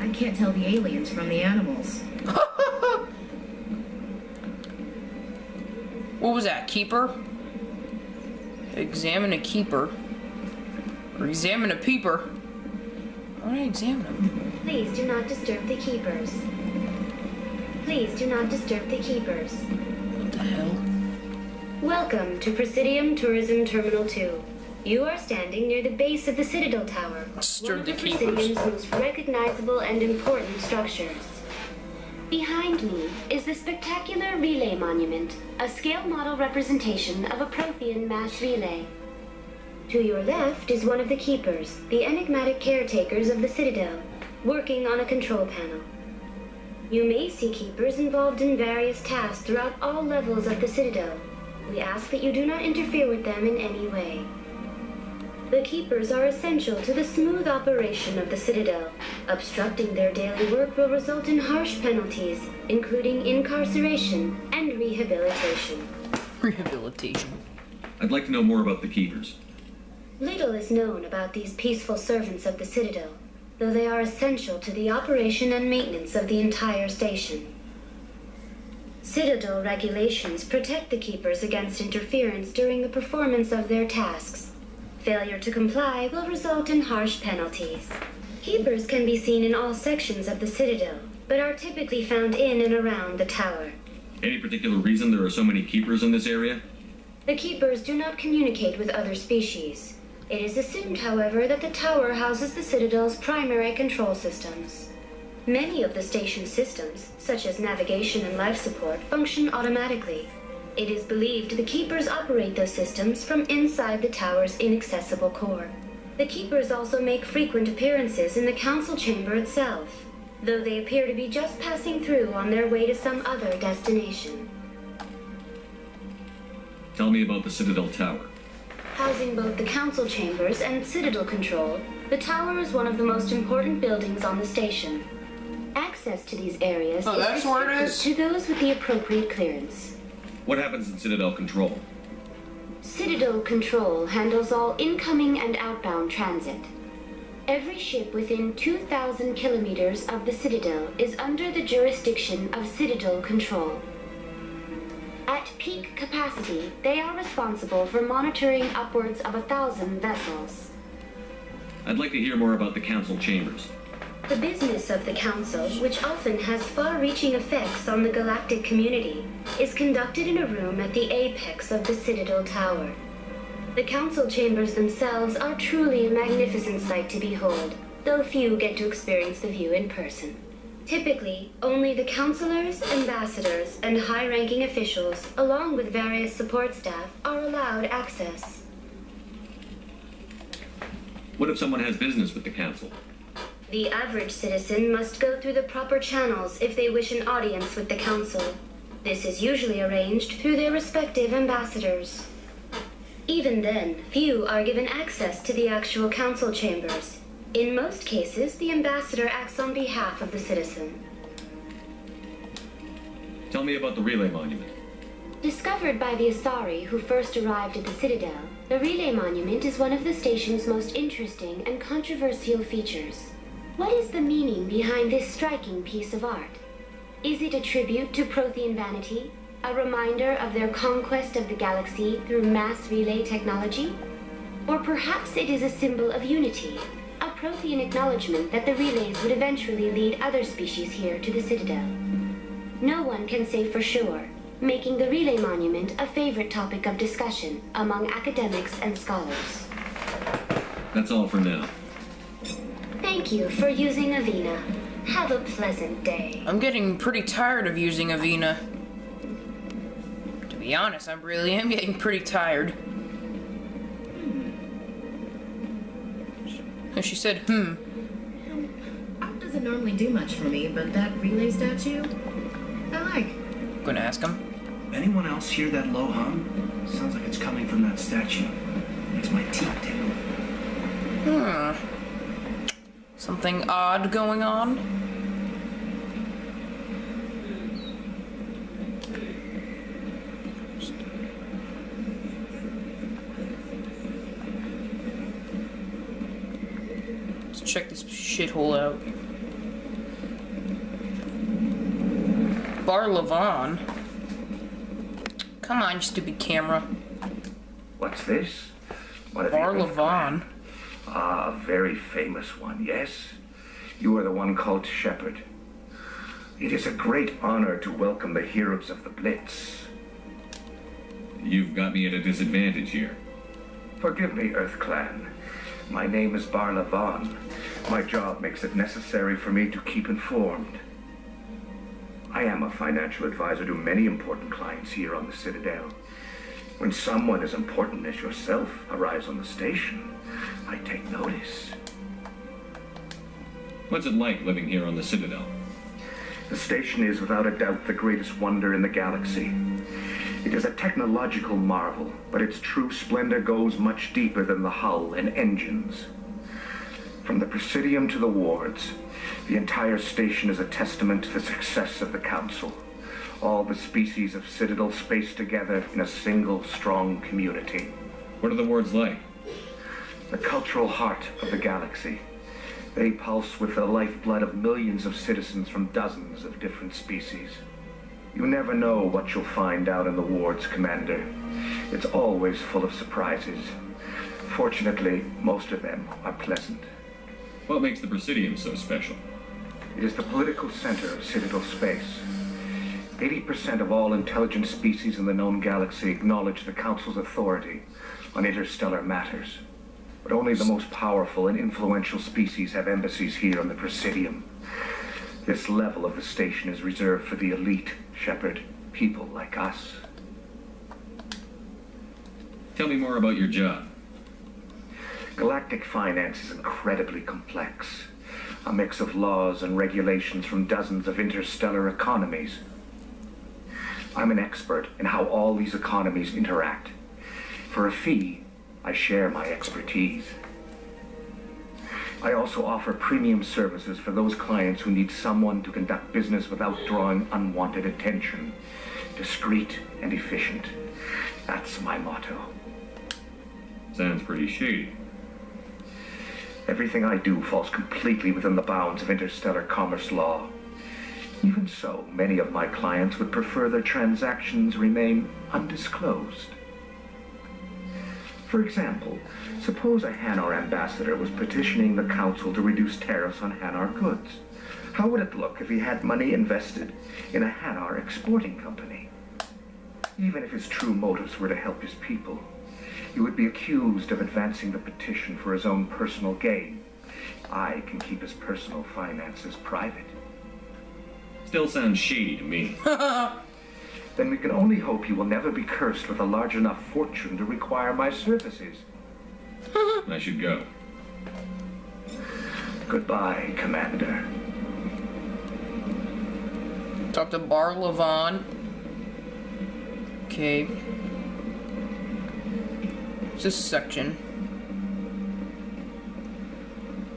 I can't tell the aliens from the animals. What was that? Keeper? Examine a keeper. Or examine a peeper. Why would I examine them? Please do not disturb the keepers. Please do not disturb the keepers. What the hell? Welcome to Presidium Tourism Terminal 2. You are standing near the base of the Citadel Tower, one of the Presidium's most recognizable and important structures. Behind me is the spectacular Relay Monument, a scale model representation of a Prothean mass relay. To your left is one of the keepers, the enigmatic caretakers of the Citadel, working on a control panel. You may see keepers involved in various tasks throughout all levels of the Citadel. We ask that you do not interfere with them in any way. The keepers are essential to the smooth operation of the Citadel. Obstructing their daily work will result in harsh penalties, including incarceration and rehabilitation. Rehabilitation. I'd like to know more about the keepers. Little is known about these peaceful servants of the Citadel, though they are essential to the operation and maintenance of the entire station. Citadel regulations protect the keepers against interference during the performance of their tasks. Failure to comply will result in harsh penalties. Keepers can be seen in all sections of the Citadel, but are typically found in and around the tower. Any particular reason there are so many keepers in this area? The keepers do not communicate with other species. It is assumed, however, that the tower houses the Citadel's primary control systems. Many of the station's systems, such as navigation and life support, function automatically. It is believed the keepers operate those systems from inside the tower's inaccessible core. The keepers also make frequent appearances in the council chamber itself, though they appear to be just passing through on their way to some other destination. Tell me about the Citadel Tower. Housing both the council chambers and Citadel control, the tower is one of the most important buildings on the station. Access to these areas is restricted to those with the appropriate clearance. What happens in Citadel Control? Citadel Control handles all incoming and outbound transit. Every ship within 2,000 kilometers of the Citadel is under the jurisdiction of Citadel Control. At peak capacity, they are responsible for monitoring upwards of 1,000 vessels. I'd like to hear more about the council chambers. The business of the Council, which often has far-reaching effects on the galactic community, is conducted in a room at the apex of the Citadel Tower. The Council chambers themselves are truly a magnificent sight to behold, though few get to experience the view in person. Typically, only the councilors, ambassadors, and high-ranking officials, along with various support staff, are allowed access. What if someone has business with the council? The average citizen must go through the proper channels if they wish an audience with the council. This is usually arranged through their respective ambassadors. Even then, few are given access to the actual council chambers. In most cases, the ambassador acts on behalf of the citizen. Tell me about the Relay Monument. Discovered by the Asari who first arrived at the Citadel, the Relay Monument is one of the station's most interesting and controversial features. What is the meaning behind this striking piece of art? Is it a tribute to Prothean vanity? A reminder of their conquest of the galaxy through mass relay technology? Or perhaps it is a symbol of unity, a Prothean acknowledgement that the relays would eventually lead other species here to the Citadel. No one can say for sure, making the Relay Monument a favorite topic of discussion among academics and scholars. That's all for now. Thank you for using Avina. Have a pleasant day. I'm getting pretty tired of using Avina. To be honest, I really am getting pretty tired. And she said, Art doesn't normally do much for me, but that relay statue, I like. I'm gonna ask him. Anyone else hear that low hum? Sounds like it's coming from that statue. Makes my teeth tingle. Something odd going on? Let's check this shithole out. Bar Levon. Come on, you stupid camera. What's this? One of Bar the Earth Levon. Clan. Ah, a very famous one, yes? You are the one called Shepherd. It is a great honor to welcome the heroes of the Blitz. You've got me at a disadvantage here. Forgive me, Earth Clan. My name is Bar Levon. My job makes it necessary for me to keep informed. I am a financial advisor to many important clients here on the Citadel. When someone as important as yourself arrives on the station, I take notice. What's it like living here on the Citadel? The station is without a doubt the greatest wonder in the galaxy. It is a technological marvel, but its true splendor goes much deeper than the hull and engines. From the Presidium to the wards, the entire station is a testament to the success of the Council. All the species of Citadel spaced together in a single strong community. What are the wards like? The cultural heart of the galaxy. They pulse with the lifeblood of millions of citizens from dozens of different species. You never know what you'll find out in the wards, Commander. It's always full of surprises. Fortunately, most of them are pleasant. What makes the Presidium so special? It is the political center of Citadel space. 80% of all intelligent species in the known galaxy acknowledge the Council's authority on interstellar matters. But only the most powerful and influential species have embassies here on the Presidium. This level of the station is reserved for the elite, Shepherd, people like us. Tell me more about your job. Galactic finance is incredibly complex. A mix of laws and regulations from dozens of interstellar economies. I'm an expert in how all these economies interact. For a fee, I share my expertise. I also offer premium services for those clients who need someone to conduct business without drawing unwanted attention. Discreet and efficient. That's my motto. Sounds pretty shady. Everything I do falls completely within the bounds of interstellar commerce law. Even so, many of my clients would prefer their transactions remain undisclosed. For example, suppose a Hanar ambassador was petitioning the Council to reduce tariffs on Hanar goods. How would it look if he had money invested in a Hanar exporting company? Even if his true motives were to help his people, he would be accused of advancing the petition for his own personal gain. I can keep his personal finances private. Still sounds shady to me. Then we can only hope he will never be cursed with a large enough fortune to require my services. I should go. Goodbye, Commander. Talk to Bar Levon. Okay. What's this section?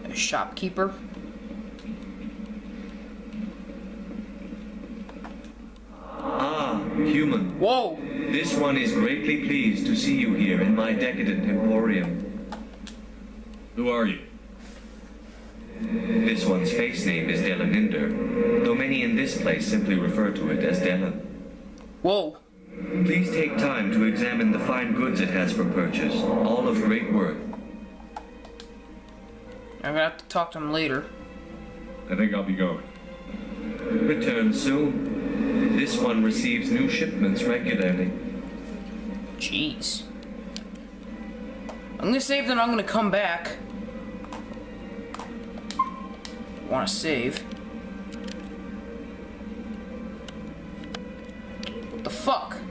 A shopkeeper. Human. Whoa! This one is greatly pleased to see you here in my decadent emporium. Who are you? This one's face name is Delaninder, though many in this place simply refer to it as Delan. Whoa! Please take time to examine the fine goods it has for purchase, all of great worth. I'm gonna have to talk to him later. I think I'll be going. Return soon. This one receives new shipments regularly. Jeez. I'm gonna save, then I'm gonna come back. Wanna save. What the fuck?